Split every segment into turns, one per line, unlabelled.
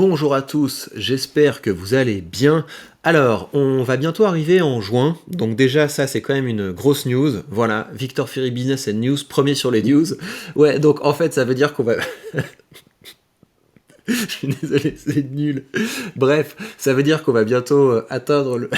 Bonjour à tous, j'espère que vous allez bien. Alors, on va bientôt arriver en juin, donc déjà ça c'est quand même une grosse news. Voilà, Victor Ferry Business and News, premier sur les news. Ouais, donc en fait ça veut dire qu'on va... Je suis désolé, c'est nul. Bref, ça veut dire qu'on va bientôt atteindre le...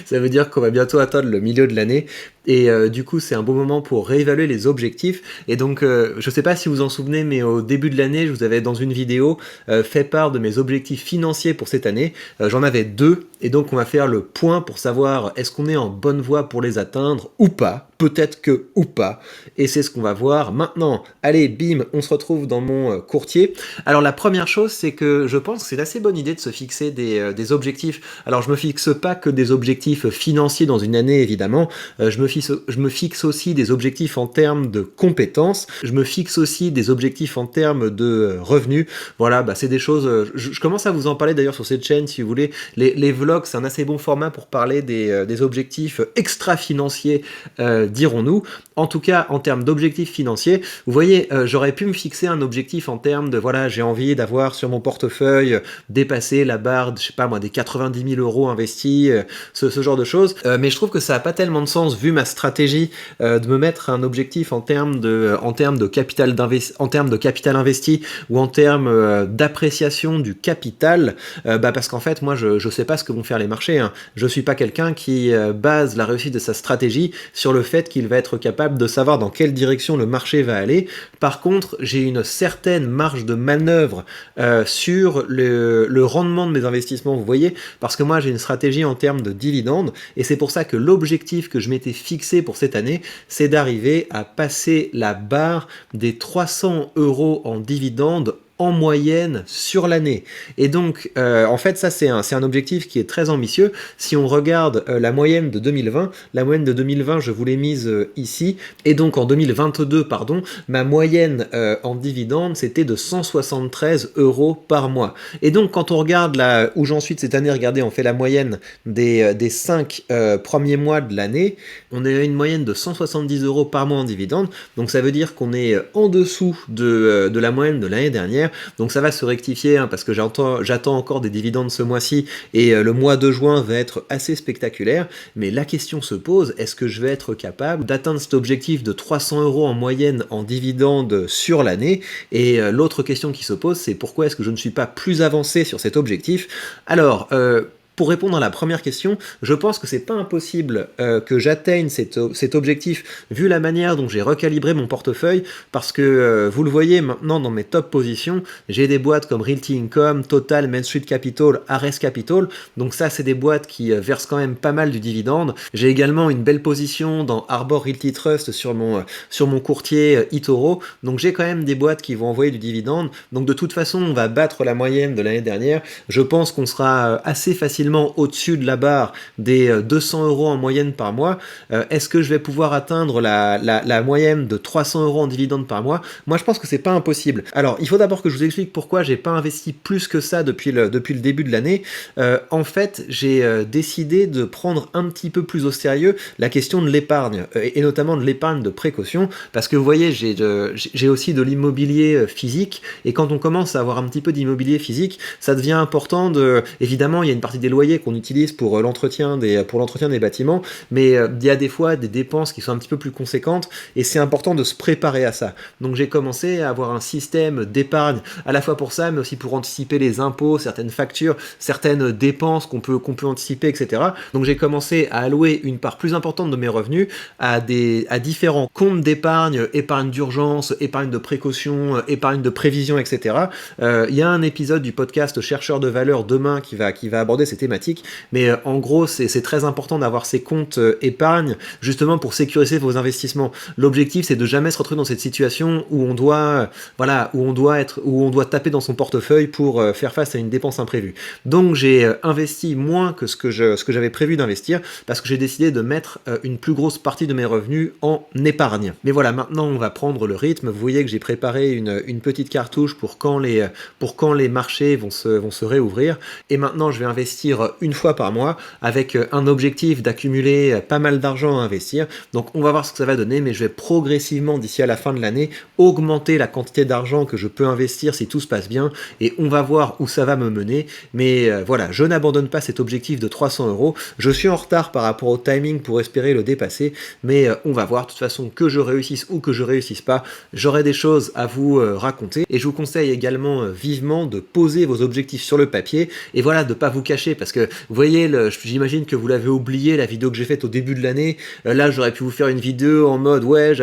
Ça veut dire qu'on va bientôt atteindre le milieu de l'année et du coup c'est un bon moment pour réévaluer les objectifs et donc je sais pas si vous vous en souvenez mais au début de l'année je vous avais dans une vidéo fait part de mes objectifs financiers pour cette année. J'en avais deux et donc on va faire le point pour savoir est-ce qu'on est en bonne voie pour les atteindre ou pas, peut-être que ou pas, et c'est ce qu'on va voir maintenant. Allez, bim, on se retrouve dans mon courtier. Alors la première chose c'est que je pense que c'est une assez bonne idée de se fixer des objectifs. Alors je me fixe pas que des objectifs financiers dans une année évidemment, je me fixe aussi des objectifs en termes de compétences, je me fixe aussi des objectifs en termes de revenus. Voilà, bah, c'est des choses, je commence à vous en parler d'ailleurs sur cette chaîne si vous voulez. Les vlogs, c'est un assez bon format pour parler des objectifs extra-financiers, dirons-nous. En tout cas, en termes d'objectifs financiers, vous voyez, j'aurais pu me fixer un objectif en termes de, voilà, j'ai envie d'avoir sur mon portefeuille dépasser la barre, je sais pas moi, des 90 000 euros investis, ce genre de choses. Mais je trouve que ça n'a pas tellement de sens vu ma stratégie de me mettre un objectif en termes de capital investi ou en termes d'appréciation du capital, parce qu'en fait moi je sais pas ce que vont faire les marchés, hein. Je suis pas quelqu'un qui base la réussite de sa stratégie sur le fait qu'il va être capable de savoir dans quelle direction le marché va aller. Par contre j'ai une certaine marge de manœuvre sur le rendement de mes investissements, vous voyez, parce que moi j'ai une stratégie en termes de dividendes et c'est pour ça que l'objectif que je m'étais fixé pour cette année, c'est d'arriver à passer la barre des 300 euros en dividendes en moyenne sur l'année. Et donc, en fait, ça, c'est un objectif qui est très ambitieux. Si on regarde la moyenne de 2020, je vous l'ai mise ici, et donc en 2022, pardon, ma moyenne en dividendes, c'était de 173 euros par mois. Et donc, quand on regarde là où j'en suis de cette année, regardez, on fait la moyenne des 5 premiers mois de l'année, on est à une moyenne de 170 euros par mois en dividendes, donc ça veut dire qu'on est en dessous de la moyenne de l'année dernière. Donc ça va se rectifier hein, parce que j'attends encore des dividendes ce mois-ci et le mois de juin va être assez spectaculaire, mais la question se pose, est-ce que je vais être capable d'atteindre cet objectif de 300 euros en moyenne en dividendes sur l'année? Et l'autre question qui se pose, c'est pourquoi est-ce que je ne suis pas plus avancé sur cet objectif? Alors, pour répondre à la première question, je pense que c'est pas impossible que j'atteigne cet objectif vu la manière dont j'ai recalibré mon portefeuille, parce que vous le voyez maintenant dans mes top positions, j'ai des boîtes comme Realty Income, Total, Main Street Capital, Ares Capital, donc ça c'est des boîtes qui versent quand même pas mal du dividende. J'ai également une belle position dans Arbor Realty Trust sur mon courtier eToro, donc j'ai quand même des boîtes qui vont envoyer du dividende, donc de toute façon on va battre la moyenne de l'année dernière. Je pense qu'on sera assez facilement au-dessus de la barre des 200 euros en moyenne par mois. Est-ce que je vais pouvoir atteindre la moyenne de 300 euros en dividendes par mois? Moi, je pense que c'est pas impossible. Alors, il faut d'abord que je vous explique pourquoi j'ai pas investi plus que ça depuis le début de l'année. En fait, j'ai décidé de prendre un petit peu plus au sérieux la question de l'épargne, et notamment de l'épargne de précaution, parce que vous voyez, j'ai aussi de l'immobilier physique, et quand on commence à avoir un petit peu d'immobilier physique, ça devient important évidemment, il y a une partie des loyers qu'on utilise pour l'entretien des bâtiments, mais il y a des fois des dépenses qui sont un petit peu plus conséquentes et c'est important de se préparer à ça. Donc j'ai commencé à avoir un système d'épargne à la fois pour ça, mais aussi pour anticiper les impôts, certaines factures, certaines dépenses qu'on peut anticiper, etc. Donc j'ai commencé à allouer une part plus importante de mes revenus à différents comptes d'épargne, épargne d'urgence, épargne de précaution, épargne de prévision, etc. Il y a un épisode du podcast Chercheurs de valeur demain qui va aborder ces thématiques, mais en gros c'est très important d'avoir ces comptes épargne justement pour sécuriser vos investissements. L'objectif c'est de jamais se retrouver dans cette situation où on doit taper dans son portefeuille pour faire face à une dépense imprévue. Donc j'ai investi moins que ce que j'avais prévu d'investir parce que j'ai décidé de mettre une plus grosse partie de mes revenus en épargne. Mais voilà, maintenant on va prendre le rythme. Vous voyez que j'ai préparé une petite cartouche pour quand les marchés vont se réouvrir, et maintenant je vais investir investir une fois par mois avec un objectif d'accumuler pas mal d'argent à investir. Donc on va voir ce que ça va donner, mais je vais progressivement d'ici à la fin de l'année augmenter la quantité d'argent que je peux investir si tout se passe bien, et on va voir où ça va me mener. Mais voilà, je n'abandonne pas cet objectif de 300 euros. Je suis en retard par rapport au timing pour espérer le dépasser, mais on va voir. De toute façon, que je réussisse ou que je réussisse pas, j'aurai des choses à vous raconter. Et je vous conseille également vivement de poser vos objectifs sur le papier, et voilà, de pas vous cacher, parce que vous voyez, j'imagine que vous l'avez oublié, la vidéo que j'ai faite au début de l'année. Là, j'aurais pu vous faire une vidéo en mode, ouais,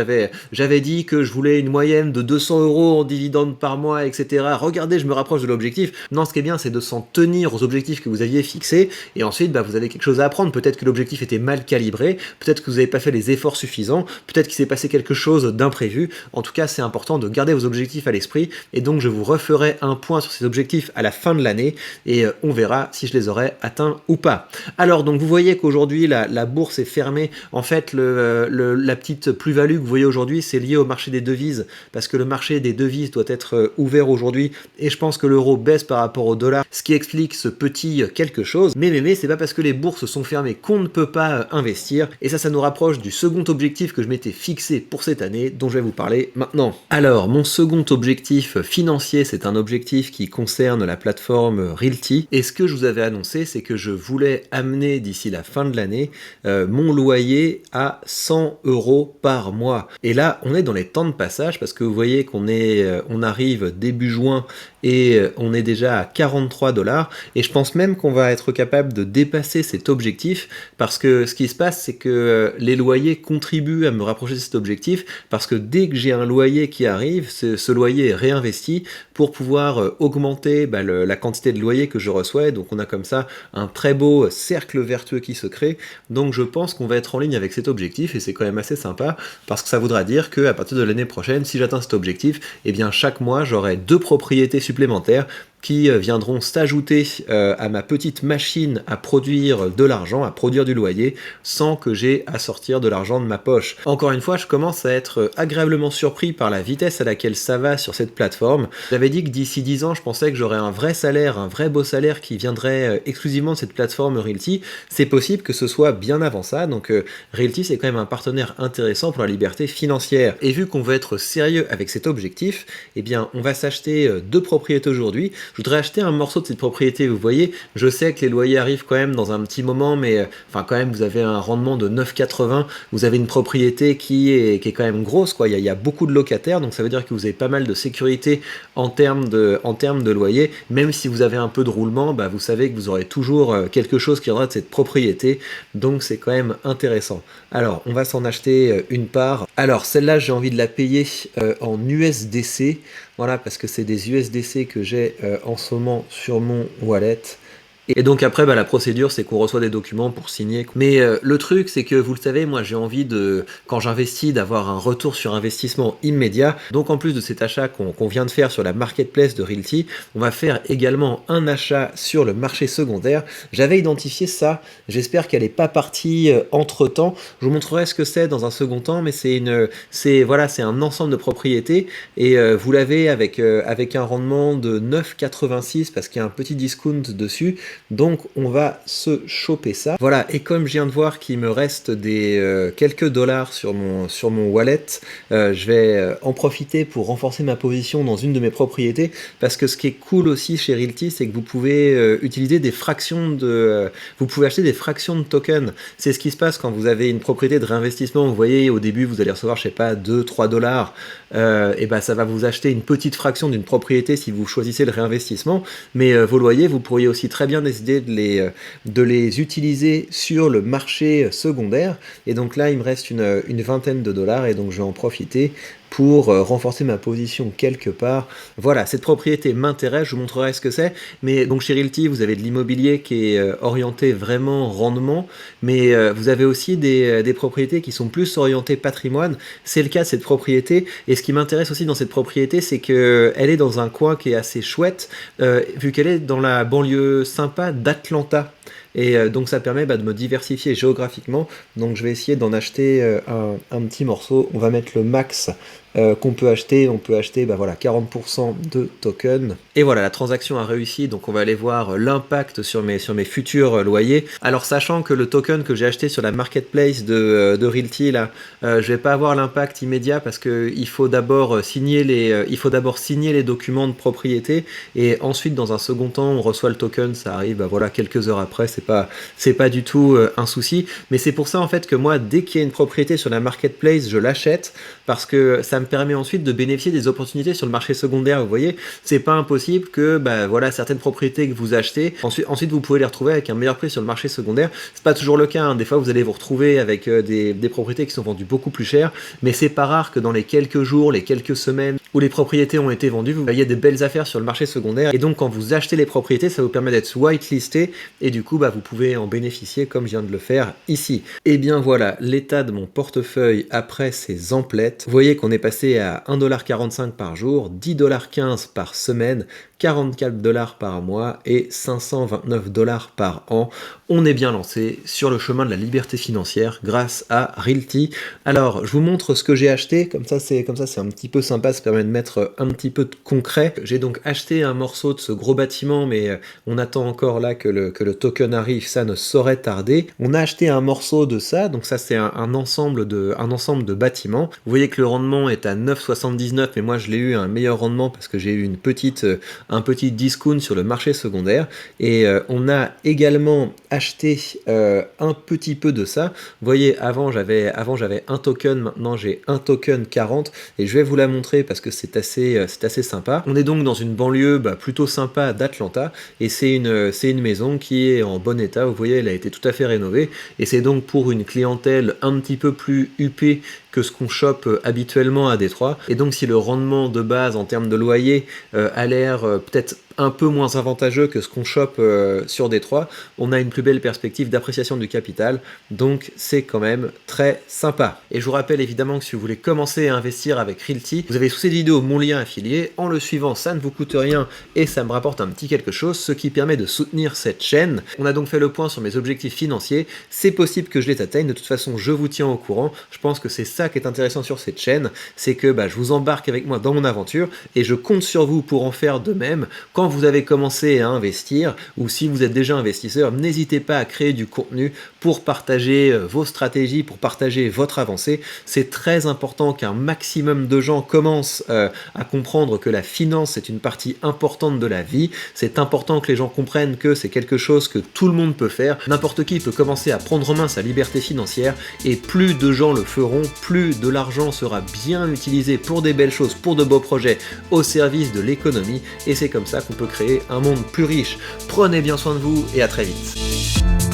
j'avais dit que je voulais une moyenne de 200 euros en dividendes par mois, etc. Regardez, je me rapproche de l'objectif. Non, ce qui est bien, c'est de s'en tenir aux objectifs que vous aviez fixés, et ensuite, bah, vous avez quelque chose à apprendre. Peut-être que l'objectif était mal calibré, peut-être que vous n'avez pas fait les efforts suffisants, peut-être qu'il s'est passé quelque chose d'imprévu. En tout cas, c'est important de garder vos objectifs à l'esprit, et donc je vous referai un point sur ces objectifs à la fin de l'année, et on verra si je les aurai atteints ou pas. Alors, donc vous voyez qu'aujourd'hui, la bourse est fermée. En fait, la petite plus-value que vous voyez aujourd'hui, c'est lié au marché des devises, parce que le marché des devises doit être ouvert aujourd'hui, et je pense que l'euro baisse par rapport au dollar, ce qui explique ce petit quelque chose. Mais c'est pas parce que les bourses sont fermées qu'on ne peut pas investir, et ça nous rapproche du second objectif que je m'étais fixé pour cette année, dont je vais vous parler maintenant. Alors, mon second objectif financier, c'est un objectif qui concerne la plateforme Realty, et ce que je vous avais annoncé, c'est que je voulais amener d'ici la fin de l'année mon loyer à 100 euros par mois. Et là, on est dans les temps de passage, parce que vous voyez on arrive début juin, et on est déjà à 43 $, et je pense même qu'on va être capable de dépasser cet objectif, parce que ce qui se passe, c'est que les loyers contribuent à me rapprocher de cet objectif, parce que dès que j'ai un loyer qui arrive, ce loyer est réinvesti pour pouvoir augmenter la quantité de loyer que je reçois, donc on a comme ça un très beau cercle vertueux qui se crée. Donc je pense qu'on va être en ligne avec cet objectif, et c'est quand même assez sympa, parce que ça voudra dire qu'à partir de l'année prochaine, si j'atteins cet objectif, eh bien chaque mois j'aurai 2 propriétés supplémentaires qui viendront s'ajouter à ma petite machine à produire de l'argent, à produire du loyer, sans que j'ai à sortir de l'argent de ma poche. Encore une fois, je commence à être agréablement surpris par la vitesse à laquelle ça va sur cette plateforme. J'avais dit que d'ici 10 ans, je pensais que j'aurais un vrai salaire, un vrai beau salaire qui viendrait exclusivement de cette plateforme Realty. C'est possible que ce soit bien avant ça, donc Realty, c'est quand même un partenaire intéressant pour la liberté financière. Et vu qu'on veut être sérieux avec cet objectif, eh bien, on va s'acheter 2 propriétés aujourd'hui. Je voudrais acheter un morceau de cette propriété, vous voyez, je sais que les loyers arrivent quand même dans un petit moment, mais enfin quand même vous avez un rendement de 9,80, vous avez une propriété qui est quand même grosse, quoi. Il y a beaucoup de locataires, donc ça veut dire que vous avez pas mal de sécurité en termes de loyer. Même si vous avez un peu de roulement, bah, vous savez que vous aurez toujours quelque chose qui viendra de cette propriété, donc c'est quand même intéressant. Alors, on va s'en acheter une part. Alors, celle-là, j'ai envie de la payer en USDC, voilà, parce que c'est des USDC que j'ai en ce moment sur mon wallet. Et donc après, la procédure, c'est qu'on reçoit des documents pour signer. Mais le truc, c'est que vous le savez, moi j'ai envie quand j'investis, d'avoir un retour sur investissement immédiat. Donc en plus de cet achat qu'on vient de faire sur la marketplace de Realty, on va faire également un achat sur le marché secondaire. J'avais identifié ça, j'espère qu'elle n'est pas partie entre temps. Je vous montrerai ce que c'est dans un second temps, mais c'est un ensemble de propriétés, et vous l'avez avec un rendement de 9,86 parce qu'il y a un petit discount dessus. Donc on va se choper ça. Voilà, et comme je viens de voir qu'il me reste quelques dollars sur mon wallet, je vais en profiter pour renforcer ma position dans une de mes propriétés, parce que ce qui est cool aussi chez Realty, c'est que vous pouvez utiliser vous pouvez acheter des fractions de tokens. C'est ce qui se passe quand vous avez une propriété de réinvestissement. Vous voyez, au début vous allez recevoir, je sais pas, 2-3 $, et ça va vous acheter une petite fraction d'une propriété si vous choisissez le réinvestissement, mais vos loyers, vous pourriez aussi très bien décider de les utiliser sur le marché secondaire. Et donc là, il me reste une vingtaine de dollars, et donc je vais en profiter pour renforcer ma position quelque part. Voilà, cette propriété m'intéresse, je vous montrerai ce que c'est. Mais donc chez Realty, vous avez de l'immobilier qui est orienté vraiment rendement, mais vous avez aussi des propriétés qui sont plus orientées patrimoine. C'est le cas de cette propriété, et ce qui m'intéresse aussi dans cette propriété, c'est qu'elle est dans un coin qui est assez chouette, vu qu'elle est dans la banlieue sympa d'Atlanta. Et donc ça permet de me diversifier géographiquement. Donc je vais essayer d'en acheter un petit morceau. On va mettre le max qu'on peut acheter. On peut acheter voilà, 40% de tokens. Et voilà, la transaction a réussi, donc on va aller voir l'impact sur mes futurs loyers. Alors sachant que le token que j'ai acheté sur la marketplace de Realty, là, je vais pas avoir l'impact immédiat parce qu'il faut d'abord signer les documents de propriété et ensuite dans un second temps on reçoit le token, ça arrive voilà, quelques heures après, c'est pas du tout un souci. Mais c'est pour ça en fait que moi, dès qu'il y a une propriété sur la marketplace, je l'achète parce que ça me permet ensuite de bénéficier des opportunités sur le marché secondaire. Vous voyez, c'est pas impossible que voilà, certaines propriétés que vous achetez, ensuite vous pouvez les retrouver avec un meilleur prix sur le marché secondaire. C'est pas toujours le cas, hein. Des fois vous allez vous retrouver avec des propriétés qui sont vendues beaucoup plus cher, mais c'est pas rare que dans les quelques jours, les quelques semaines où les propriétés ont été vendues, vous voyez des belles affaires sur le marché secondaire, et donc quand vous achetez les propriétés, ça vous permet d'être whitelisté, et du coup vous pouvez en bénéficier comme je viens de le faire ici. Et bien voilà l'état de mon portefeuille après ces emplettes. Vous voyez qu'on est passé à 1,45$ par jour, 10,15$ par semaine, 44$ par mois et 529$ par an. On est bien lancé sur le chemin de la liberté financière grâce à Realty. Alors, je vous montre ce que j'ai acheté, comme ça c'est un petit peu sympa, ça permet de mettre un petit peu de concret. J'ai donc acheté un morceau de ce gros bâtiment, mais on attend encore là que le token arrive, ça ne saurait tarder. On a acheté un morceau de ça, donc ça c'est un ensemble de bâtiments. Vous voyez que le rendement est à 9,79, mais moi je l'ai eu à un meilleur rendement parce que j'ai eu un petit discount sur le marché secondaire, et on a également acheté un petit peu de ça. Vous voyez, avant j'avais un token, maintenant j'ai un token 40, et je vais vous la montrer parce que c'est assez sympa. On est donc dans une banlieue plutôt sympa d'Atlanta, et c'est une maison qui est en bon état. Vous voyez, elle a été tout à fait rénovée, et c'est donc pour une clientèle un petit peu plus huppée que ce qu'on chope habituellement à Détroit. Et donc si le rendement de base en termes de loyer a l'air peut-être un peu moins avantageux que ce qu'on chope sur Détroit, on a une plus belle perspective d'appréciation du capital, donc c'est quand même très sympa. Et je vous rappelle évidemment que si vous voulez commencer à investir avec Realty, vous avez sous cette vidéo mon lien affilié. En le suivant, ça ne vous coûte rien et ça me rapporte un petit quelque chose, ce qui permet de soutenir cette chaîne. On a donc fait le point sur mes objectifs financiers. C'est possible que je les atteigne, de toute façon je vous tiens au courant. Je pense que c'est ça qui est intéressant sur cette chaîne, c'est que je vous embarque avec moi dans mon aventure et je compte sur vous pour en faire de même. Quand vous avez commencé à investir, ou si vous êtes déjà investisseur, n'hésitez pas à créer du contenu pour partager vos stratégies, pour partager votre avancée. C'est très important qu'un maximum de gens commencent à comprendre que la finance est une partie importante de la vie. C'est important que les gens comprennent que c'est quelque chose que tout le monde peut faire. N'importe qui peut commencer à prendre en main sa liberté financière, et plus de gens le feront, plus de l'argent sera bien utilisé pour des belles choses, pour de beaux projets au service de l'économie, et c'est comme ça qu'on peut créer un monde plus riche. Prenez bien soin de vous et à très vite.